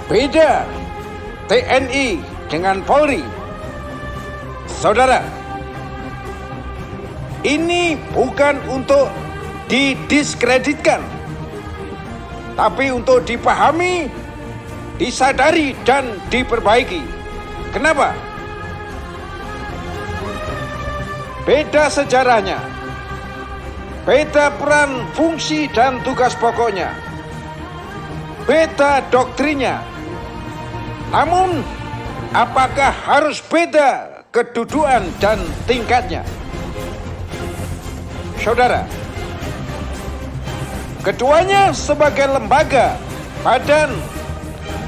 Beda TNI dengan Polri. Saudara, ini bukan untuk didiskreditkan, tapi untuk dipahami, disadari, dan diperbaiki. Kenapa? Beda sejarahnya, beda peran, fungsi, dan tugas pokoknya, beda doktrinnya. Namun, apakah harus beda kedudukan dan tingkatnya? Saudara, keduanya sebagai lembaga, badan,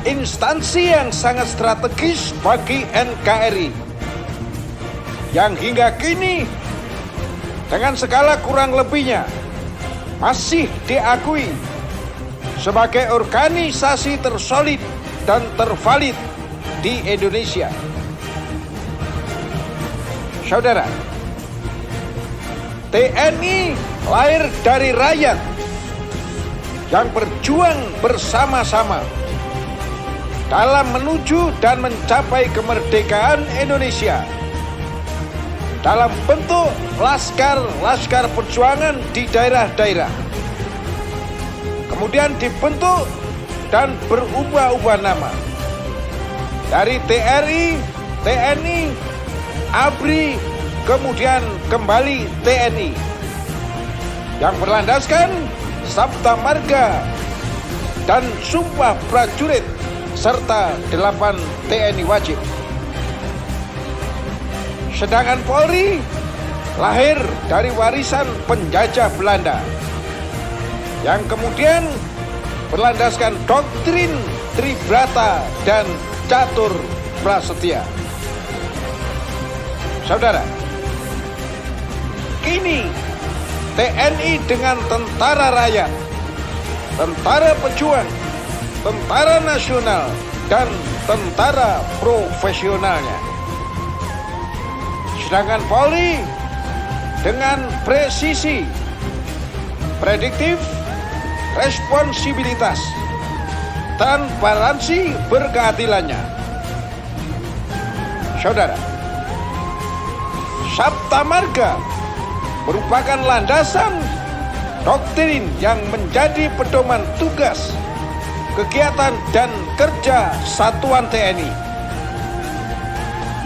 instansi yang sangat strategis bagi NKRI, yang hingga kini dengan segala kurang lebihnya masih diakui sebagai organisasi tersolid dan tervalid di Indonesia. Saudara, TNI lahir dari rakyat yang berjuang bersama-sama dalam menuju dan mencapai kemerdekaan Indonesia dalam bentuk laskar perjuangan di daerah-daerah. Kemudian dibentuk dan berubah-ubah nama dari TRI, TNI, ABRI, kemudian kembali TNI yang berlandaskan Sabta Marga dan Sumpah Prajurit serta 8 TNI wajib. Sedangkan Polri lahir dari warisan penjajah Belanda yang kemudian berlandaskan doktrin Tribrata dan Catur Prasetya. Saudara, kini TNI dengan tentara rakyat, tentara pejuang, tentara nasional, dan tentara profesionalnya. Sedangkan Polri dengan presisi, prediktif, responsibilitas, transparansi berkeadilannya. Saudara, Sabta Marga merupakan landasan doktrin yang menjadi pedoman tugas, kegiatan, dan kerja satuan TNI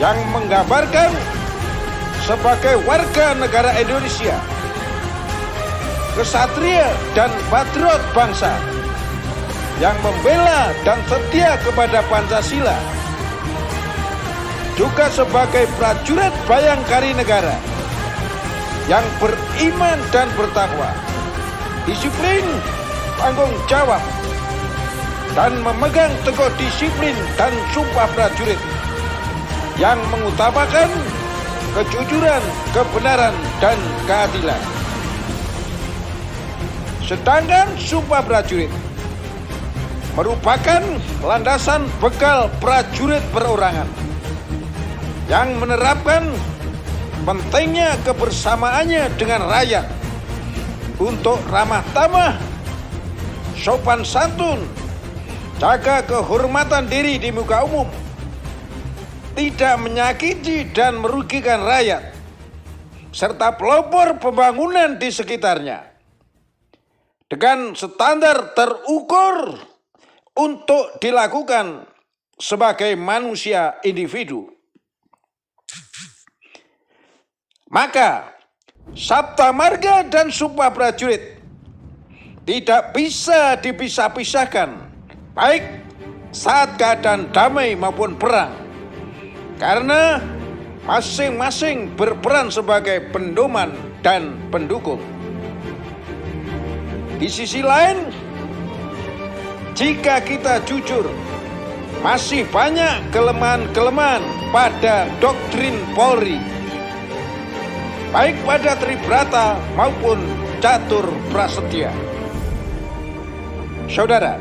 yang menggambarkan sebagai warga negara Indonesia, kesatria dan patriot bangsa yang membela dan setia kepada Pancasila, juga sebagai prajurit bayangkari negara yang beriman dan bertakwa, disiplin, tanggung jawab, dan memegang teguh disiplin dan sumpah prajurit yang mengutamakan kejujuran, kebenaran, dan keadilan. Sedangkan sumpah prajurit merupakan landasan bekal prajurit perorangan yang menerapkan pentingnya kebersamaannya dengan rakyat untuk ramah tamah, sopan santun, jaga kehormatan diri di muka umum, tidak menyakiti dan merugikan rakyat, serta pelopor pembangunan di sekitarnya dengan standar terukur untuk dilakukan sebagai manusia individu. Maka Sabta Marga dan Sumpah Prajurit tidak bisa dipisah-pisahkan, baik saat keadaan damai maupun perang, karena masing-masing berperan sebagai pendoman dan pendukung. Di sisi lain, jika kita jujur, masih banyak kelemahan-kelemahan pada doktrin Polri, baik pada Tribrata maupun Catur Prasetya. Saudara,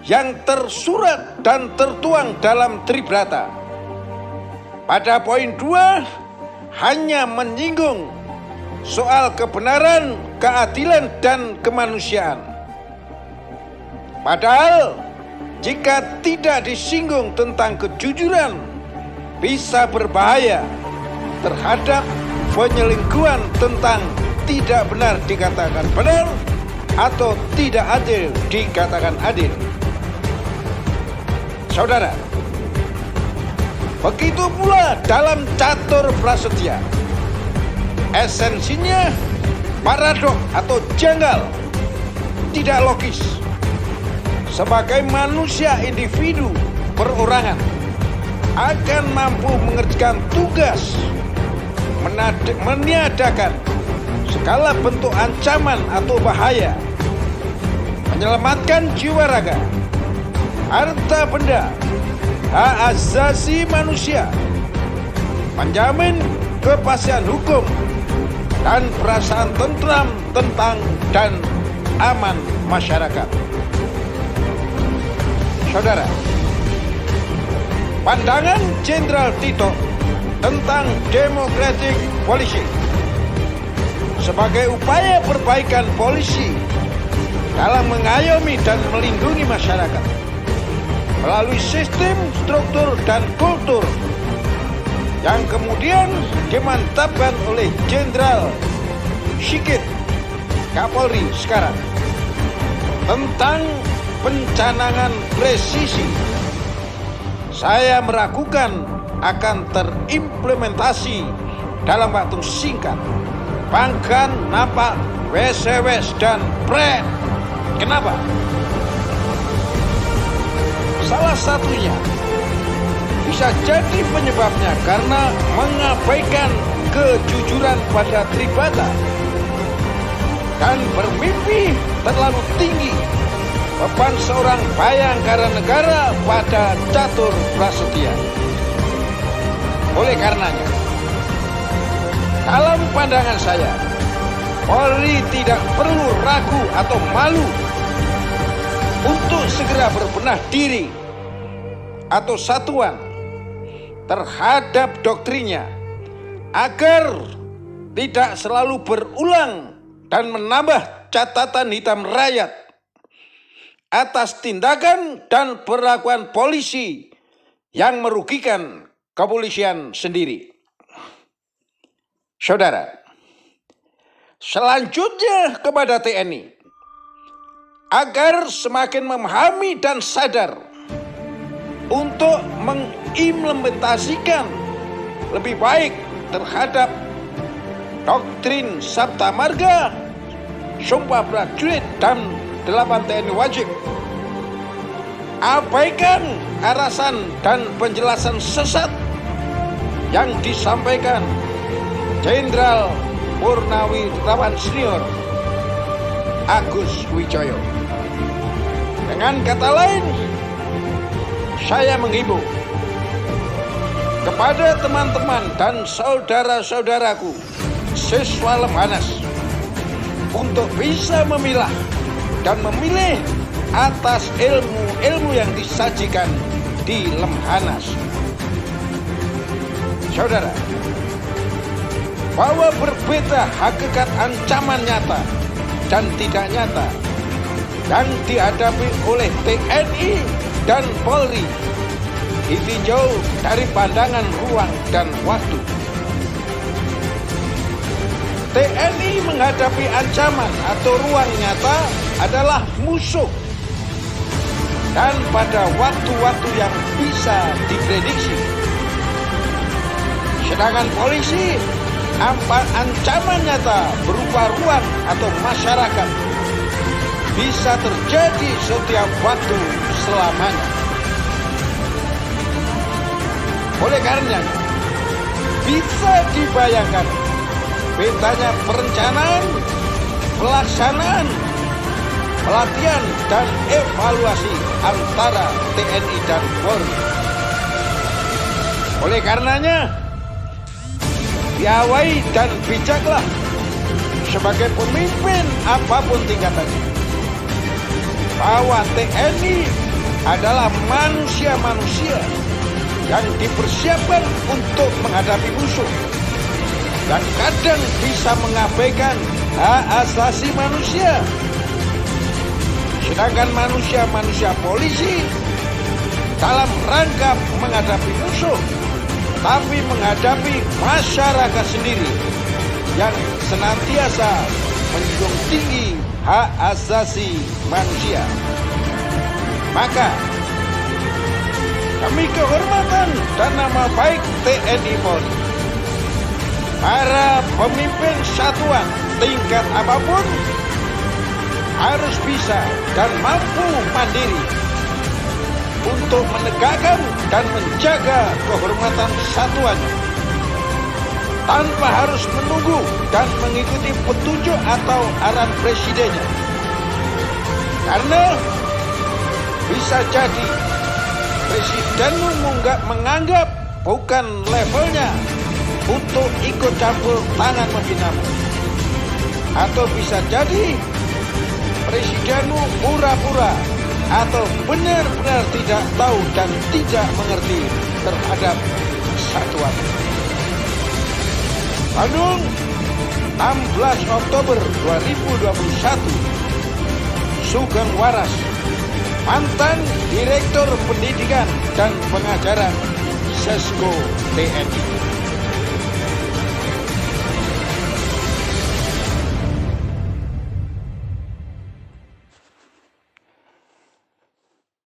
yang tersurat dan tertuang dalam Tribrata pada poin 2 hanya menyinggung soal kebenaran, keadilan, dan kemanusiaan. Padahal jika tidak disinggung tentang kejujuran, bisa berbahaya terhadap penyelingkuhan tentang tidak benar dikatakan benar atau tidak adil dikatakan adil. Saudara, begitu pula dalam catur prasetya. Esensinya paradok atau janggal, tidak logis. Sebagai manusia individu perorangan akan mampu mengerjakan tugas meniadakan segala bentuk ancaman atau bahaya, menyelamatkan jiwa raga, harta benda, hak asasi manusia, menjamin kepastian hukum dan perasaan tentram tentang dan aman masyarakat. Saudara, pandangan Jenderal Tito tentang democratic policing sebagai upaya perbaikan polisi dalam mengayomi dan melindungi masyarakat melalui sistem, struktur, dan kultur yang kemudian dimantapkan oleh Jenderal Sigit Kapolri sekarang tentang pencanangan presisi. Saya meragukan akan terimplementasi dalam waktu singkat. Bahkan nampak wes-wes dan pret. Kenapa? Salah satunya bisa jadi penyebabnya karena mengabaikan kejujuran pada Tribata dan bermimpi terlalu tinggi beban seorang bayangkara negara pada catur prasetya. Oleh karenanya, dalam pandangan saya, Polri tidak perlu ragu atau malu untuk segera berbenah diri atau satuan terhadap doktrinnya agar tidak selalu berulang dan menambah catatan hitam rakyat atas tindakan dan perlakuan polisi yang merugikan kepolisian sendiri. Saudara, selanjutnya kepada TNI agar semakin memahami dan sadar untuk mengimplementasikan lebih baik terhadap doktrin Sabta Marga, Sumpah Prajurit, dan 8 TNI wajib. Abaikan alasan dan penjelasan sesat yang disampaikan Jenderal Purnawirawan Senior Agus Wijoyo. Dengan kata lain, saya menghimbau kepada teman-teman dan saudara-saudaraku siswa Lemhanas untuk bisa memilah dan memilih atas ilmu-ilmu yang disajikan di Lemhanas. Saudara, bahwa berbeda hakikat ancaman nyata dan tidak nyata yang dihadapi oleh TNI dan Polri ditinjau dari pandangan ruang dan waktu. TNI menghadapi ancaman atau ruang nyata adalah musuh dan pada waktu-waktu yang bisa diprediksi. Sedangkan polisi ancaman nyata berupa ruang atau masyarakat bisa terjadi setiap waktu selamanya. Oleh karenanya, bisa dibayangkan betanya perencanaan, pelaksanaan, pelatihan, dan evaluasi antara TNI dan Polri. Oleh karenanya, piawai dan bijaklah sebagai pemimpin apapun tingkatannya, bahwa TNI adalah manusia-manusia yang dipersiapkan untuk menghadapi musuh dan kadang bisa mengabaikan hak asasi manusia. Sedangkan manusia-manusia polisi dalam rangka menghadapi musuh, tapi menghadapi masyarakat sendiri yang senantiasa menjunjung tinggi hak asasi manusia. Maka demi kehormatan dan nama baik TNI Polri, para pemimpin satuan tingkat apapun harus bisa dan mampu mandiri untuk menegakkan dan menjaga kehormatan satuannya tanpa harus menunggu dan mengikuti petunjuk atau arahan presidennya. Karena bisa jadi presiden menganggap bukan levelnya untuk ikut campur tangan membinamu. Atau bisa jadi presidenmu pura-pura atau benar-benar tidak tahu dan tidak mengerti terhadap kesatuan. Bandung, 16 Oktober 2021. Sugeng Waras, mantan Direktur Pendidikan dan Pengajaran Sesko TNI.